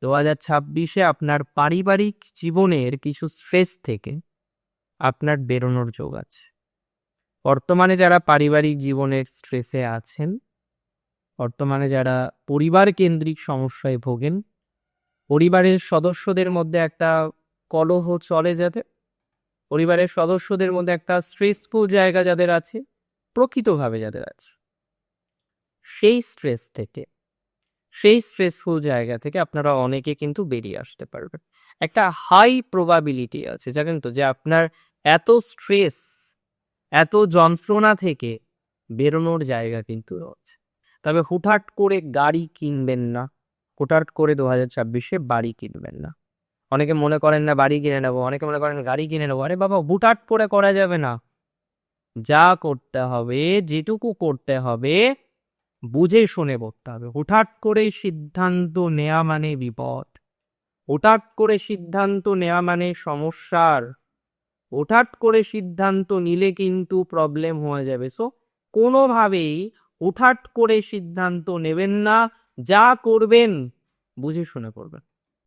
2026-এ আপনার পারিবারিক জীবনের কিছু স্ট্রেস থেকে আপনার বেরোনোর যোগ আছে। বর্তমানে যারা পারিবারিক জীবনের স্ট্রেসে আছেন, বর্তমানে যারা পরিবার কেন্দ্রিক সমস্যায় ভোগেন, পরিবারের সদস্যদের মধ্যে একটা কলহ চলে যাবে, পরিবারের সদস্যদের মধ্যে একটা স্ট্রেসফুল জায়গা যাদের আছে, প্রকৃতভাবে যাদের আছে, সেই স্ট্রেসফুল জায়গা থেকে আপনারা অনেকে কিন্তু বেরিয়ে আসতে পারবেন। একটা হাই প্রবাবিলিটি আছে, জানেন তো, যে আপনার এত স্ট্রেস, এত যন্ত্রণা থেকে বেরোনোর জায়গা কিন্তু রয়েছে। তবে হুটহাট করে গাড়ি কিনবেন না, হুটহাট করে 2026-এ বাড়ি কিনবেন না। অনেকে মনে করেন না বাড়ি কিনে নেবো, অনেকে মনে করেন গাড়ি কিনে নেবো। আরে বাবা, হুটহাট করে করা যাবে না। যা করতে হবে, যেটুকু করতে হবে, বুঝে শুনে করতে হবে। হুটহাট করে সিদ্ধান্ত নেওয়া মানে বিপদ, হুটহাট করে সিদ্ধান্ত নেওয়া মানে সমস্যার, হুটহাট করে সিদ্ধান্ত নিলে কিন্তু প্রবলেম হয়ে যাবে। সো কোনোভাবেই হুটহাট করে সিদ্ধান্ত নেবেন না, যা করবেন বুঝে শুনে করবেন।